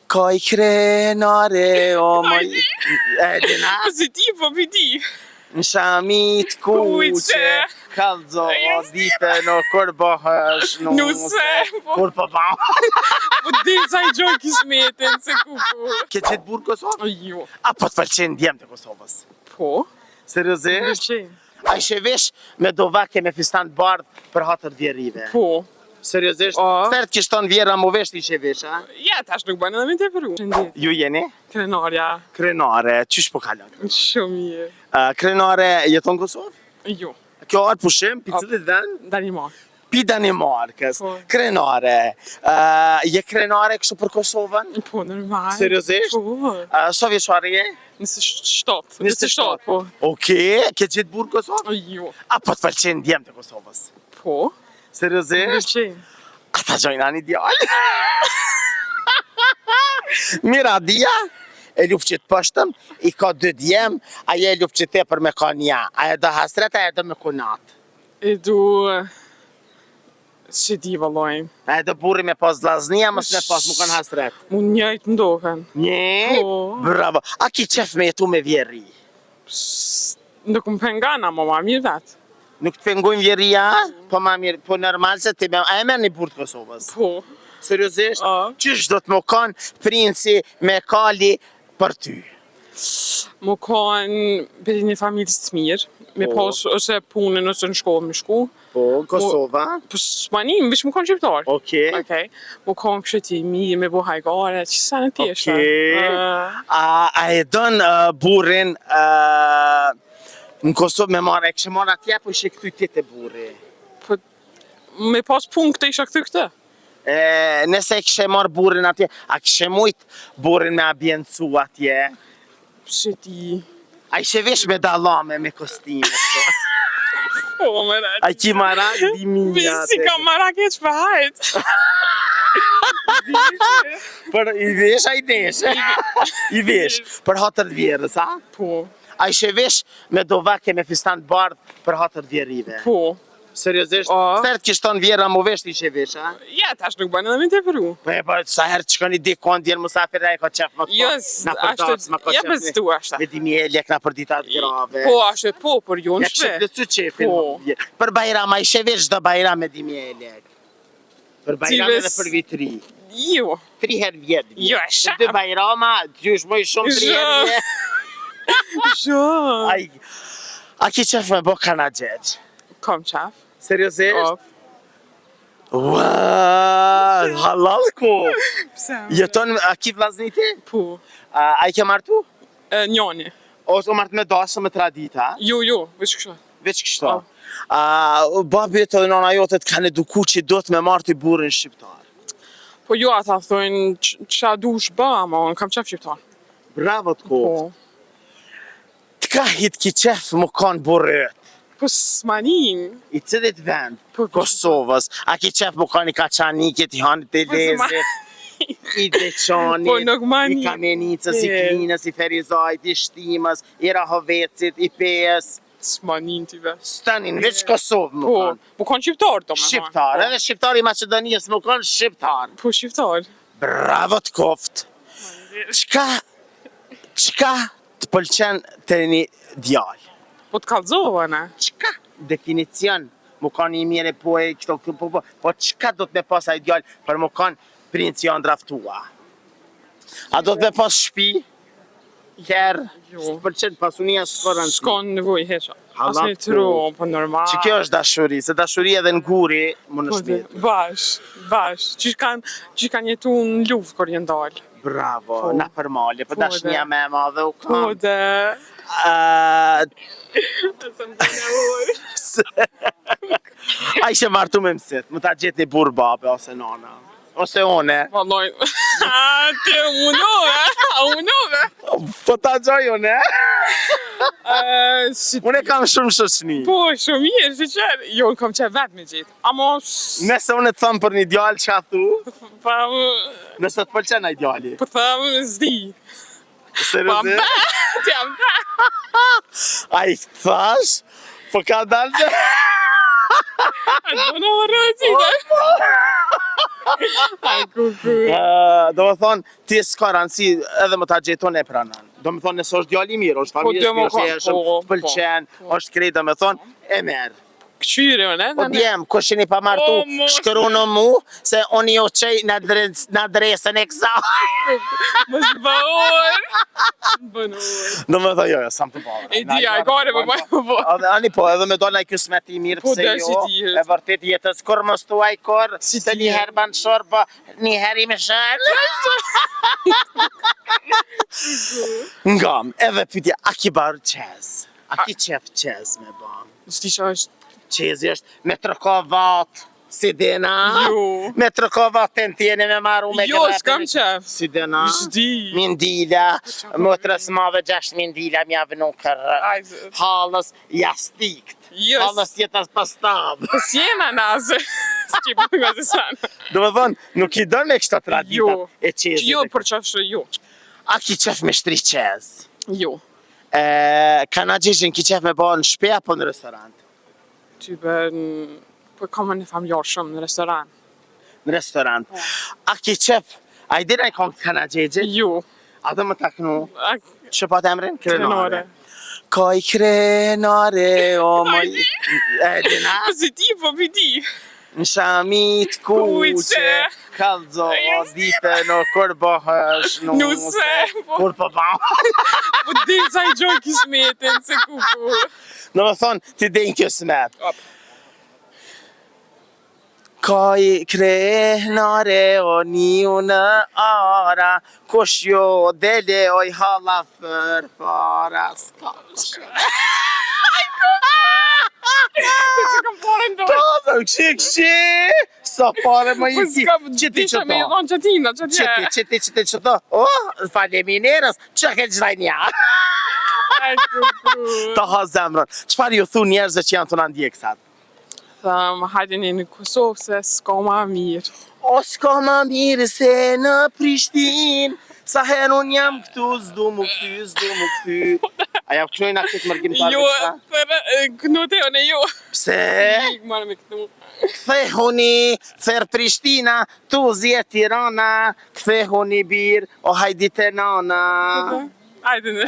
Kaj krenare o moj... E dina? Si ti po piti. Në shamit kuqe, kalzo o dite në kur bëhësh nuse, kur po bëhësh. Po dhe sa i gjoj kismetin, se kuku. Ke qëtë burë Kosovë? Jo. A po të pëlqenë djemë të Kosovës? Po? Seriozisht? Pëlqenë. A i shevesh me dovake me fistan bardh për hatër vjerive? Po. Seriozisht? O. Sert kishton vjera mu vesht i shevesh, a? Ja, tash nuk bënë edhe me të përru. Ju jeni? Krenarja. Krenare, qysh po kalon? Shumë mirë. Krenare jeton Kosovë? Jo. Kjo arë pushim, pi cëllit vend? Danimark. Pi Danimarkës. Po. Krenare. Je krenare kështu për Kosovën? Po, normal. Seriozisht? Po. So vjeçare je? 27. 27, po. Okej, ke gjithë burë Kosovë? Jo. A po të pëlqenë djemë të Kosovës? Po. Seriozisht? Pëlqenë. Ata gjojnë ideal. Mira dia, e lupqit pështëm, i ka 2 djemë, aje e lupqit e për me ka nja. Aje do hasret, aje do me kunat. E du... Si di valojnë. Aje do burri me pas dlaznia, mës me pas më kanë hasret. Mu njëjtë ndohen. Një? Po. Bravo. A ki qef me jetu me vjeri? Nuk më pengana, ma mirë vetë. Nuk të pengojnë vjeria, po ma mirë, po normal se ti me... A e merë një burë të Kosovës? Po. Seriozisht? A. Qysh do të më kanë princi me kali për ty? Më kanë për një familjës të mirë, me Po. pas ose punën ose në shkollë me shku. Po, Kosova? Po s'manim, bish më kanë shqiptar. Okej. Okej. Më kanë kështë mirë, me bo hajgare, që sa në tjeshtë. Okej. A e don burin në Kosovë me marrë, e kështë marrë atje, po ishe këtu tjetë e burri? Po, me pas punë këtë isha këtë këtë. Nëse e kështë marrë burin atje, a kështë mujtë burin me abjencu atje? Si ti... A ishe vesh me dalame, me kostime? Po, më rrët. A ki marak diminja? Si ka marak e që për hajtë. Për i vesh, a i vesh? I vesh, për hatër vjerës, a? Po. A ishe vesh me dovake me fistan bardh për hatër vjerive? Po. Seriozisht? O. Sert kishton vjera mu vesht ishe vesh, a? Ja, tash nuk bënë edhe me të përru. Po e po, sa herë që kanë i dikon djerë musafir e ka qef më të Jo, na përdac, ma ka ja qef bez tu ashta. me dimi e lek na për ditat grave. Po, ashtë, po, për jo në Ja kështë shpe. dhe su qefin. Po. Për bajram, a ishe vesh do bajram me dimi e lek. Për bajram Cilës- edhe për vitri. Jo. 3 herë vjetë. Jo, e shaq. 2 bajrama, ty është moj shumë 3 herë Zhë. vjetë. Jo. A ki qef me bo kana gjeq? Kom qaf. Seriozisht? O. Ua, halal ko. Pse? Jeton, a ki vllazniti? Po. A i ke martu? Njani. Ose o martu me dasë me tradita? Jo, veç kështë. Veç kështu. Babi të dhe nona jote të kanë eduku që do të me martu i burin shqiptar. Po jo, ata thojnë qa dush ba, ama unë kam qef shqiptar. Bravo të ko. Po. Të ka hit ki qef më kanë burët. Po s'manin. I cilit vend? Po, Kosovës. A ki qef më kanë i kaçanikit, i hanit e lezit, i deqanit, Po, nuk i mani. kamenicës, i klinës, i ferizajt, i shtimës, i rahovecit, i pes. S'manin t'i ve. Stanin, veç Kosovë më Po, kanë. po kanë shqiptar të me. Shqiptar, edhe shqiptar i Macedonijës më kanë shqiptar. Po shqiptar. Bravo të koft. Qka të pëlqen të një djallë? Po t'kallzova, ne? Qka definicion më kanë i mire po e këto po qka do të me pas a i djallë për më kanë princi janë draftua? A do të me pas shpi? Kjerë? Jo. Së pëlqen pasunia s'koran S'kon nevoj heqa. Hallat As një po. tru, po normal. që kjo është dashuri, se dashuri edhe në guri më në Po, shpirt. bash. Që kanë jetu në luft kër jenë dalë. Bravo, Po. na për mali, për Po, dashnia me e madhe u Po kam. dhe... A ishe martu me mësit, më ta gjithë një burë babe ose nana. Ose one. Valloj... Te unove. Po ta gjoj une. Si... Une kam shumë shoqni. Po, shumë mirë, si qërë. Jo, në kam qërë vetë me gjithë. Amo... Nëse unë të thëmë për një djallë që a thu, Pa... nëse të pëlqen a i djalli. Po thëmë, zdi. Pa Seriozisht? be, t'jam be. A i thash, po ka dalë që... A të bënë më rëzit. Aj, kuku. Do më thonë, ti s'ka rëndësi edhe më ta gjeton e pranon. Do më thonë, nësë është djali i mirë, është familjes mirë, është jeshëm, pëlqen, është krejt, do më thonë, e merë. Këqyri, ne? O djem, kush jeni pa martu, shkru në mu, se unë ju qej në adresën e kësa. Mos bëor. Bënor. Do më thonë, jo, s'am të bërë. E di, ai gore po po. Ani po, edhe me do në kismet i mirë, Po, pse dhe si jo, dihet. e vërtet jetës, kur mos tuaj kur, Si se një dihet. herë banë shorë, po një herë i me shërë. Ngam, edhe pytja, a ki barë qez? A ki qef qez me ba? Sti që është? Qezi është me trëkovat, si dena? Jo. Me trëkovat të në tjene me maru me Jo, s'kam qef. Si dena? S'di. Mindila, motrës madhe 6 mindila mja vënu kërë. Aj, Halës jastikt. Jo, Halës jetës pastabë. po s'jena nazë. S'ki për nga zësana. Do më thonë, nuk i dërë me kështë traditat Jo. e qezit. Jo, për qafshë, jo. A ki qef me shtri qez? Jo. Kana gjishin ki qef me ba në shpe apo në restorant? Ty bën... Po kam në familjar shumë në restoran. Në restorant. A ki qef, a i dira i kongë kana gjishin? Jo. A do më taknu? A, Që pa të emrin? Krenare. Koj krenare, o moj... E dina? po si ti, po për di. Në shamit kuqe, Kuqe. kalzo, dite në kur bëhësh, Nuse, po. kur po bëhë. Po di sa i gjoj kismetin, se kuku. Në më thonë, ti denjë kjo smet. Op. Koj krenare, o një në ara, kush jo dele oj hala për para, s'ka. Se kam porën do. Tozo, kshi, sa pare më i Po ti, s'kam qëti disha me qëto. dhon qatina, qatje. Qëti qëto. Oh, faleminderes, që ke gjdajnja. Aj, kuku. Ta ha zemrën. Qëfar ju thu njerëzve që janë të në ndjeksat? Tham, hajdeni në Kosovë se s'ka ma mirë. O, s'ka ma mirë se në Prishtin, sa herë unë jam këtu, s'du mu këty. A jam këtu në këtë mërgjimtar Jo, këta? për kënute o ne jo. Pse? Marë me këtu. Kthehuni, ther Prishtina, tu zje Tirana, kthehuni birë, o hajdi të nana. Hajde në.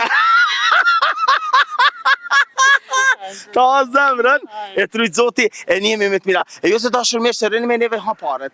Ta zemrën, e trujt zoti, e njemi me të mira. E jo se ta shërmesh, se rëni me neve haparet.